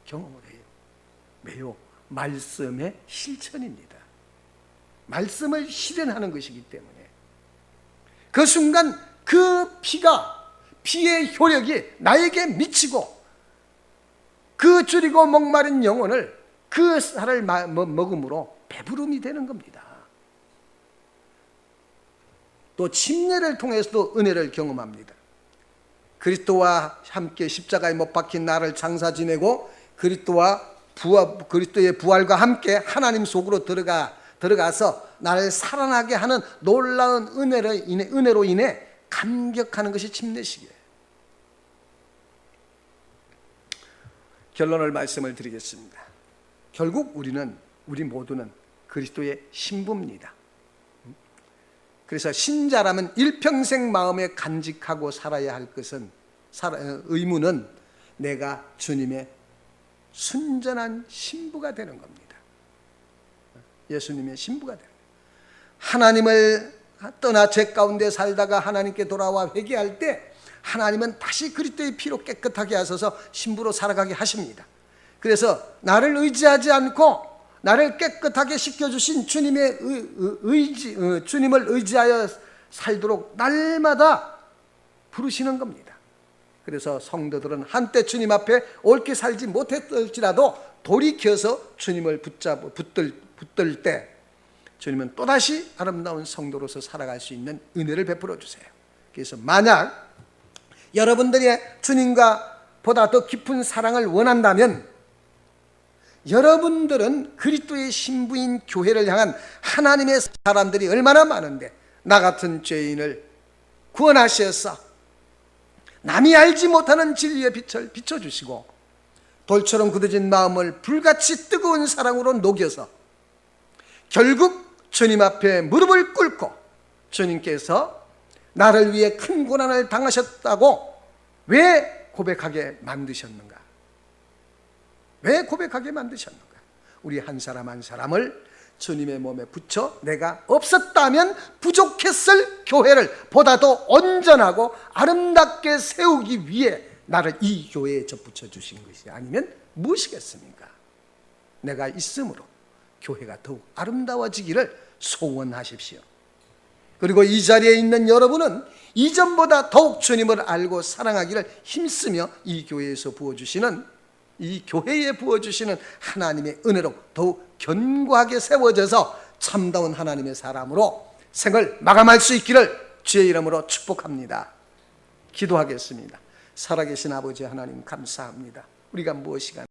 경험을 해요. 왜요? 말씀의 실천입니다. 말씀을 실현하는 것이기 때문에 그 순간 그 피의 효력이 나에게 미치고 그 줄이고 목마른 영혼을 그 살을 먹음으로 배부름이 되는 겁니다. 또 침례를 통해서도 은혜를 경험합니다. 그리스도와 함께 십자가에 못 박힌 나를 장사 지내고 그리스도의 부활과 함께 하나님 속으로 들어가서 나를 살아나게 하는 놀라운 은혜로 인해 감격하는 것이 침례식이에요. 결론을 말씀을 드리겠습니다. 결국 우리 모두는 그리스도의 신부입니다. 그래서 신자라면 일평생 마음에 간직하고 살아야 할 의무는 내가 주님의 순전한 신부가 되는 겁니다. 예수님의 신부가 되는 겁니다. 하나님을 떠나 죄 가운데 살다가 하나님께 돌아와 회개할 때 하나님은 다시 그리스도의 피로 깨끗하게 하셔서 신부로 살아가게 하십니다. 그래서 나를 의지하지 않고 나를 깨끗하게 씻겨주신 주님을 의지하여 살도록 날마다 부르시는 겁니다. 그래서 성도들은 한때 주님 앞에 옳게 살지 못했을지라도 돌이켜서 주님을 붙들 때 주님은 또다시 아름다운 성도로서 살아갈 수 있는 은혜를 베풀어 주세요. 그래서 만약 여러분들이 주님과 보다 더 깊은 사랑을 원한다면 여러분들은 그리스도의 신부인 교회를 향한 하나님의 사람들이 얼마나 많은데 나 같은 죄인을 구원하셔서 남이 알지 못하는 진리의 빛을 비춰주시고 돌처럼 굳어진 마음을 불같이 뜨거운 사랑으로 녹여서 결국 주님 앞에 무릎을 꿇고 주님께서 나를 위해 큰 고난을 당하셨다고 왜 고백하게 만드셨는가? 왜 고백하게 만드셨는가? 우리 한 사람 한 사람을 주님의 몸에 붙여 내가 없었다면 부족했을 교회를 보다 더 온전하고 아름답게 세우기 위해 나를 이 교회에 접붙여 주신 것이 아니면 무엇이겠습니까? 내가 있음으로 교회가 더욱 아름다워지기를 소원하십시오. 그리고 이 자리에 있는 여러분은 이전보다 더욱 주님을 알고 사랑하기를 힘쓰며 이 교회에서 부어주시는, 이 교회에 부어주시는 하나님의 은혜로 더욱 견고하게 세워져서 참다운 하나님의 사람으로 생을 마감할 수 있기를 주의 이름으로 축복합니다. 기도하겠습니다. 살아계신 아버지 하나님 감사합니다. 우리가 무엇이가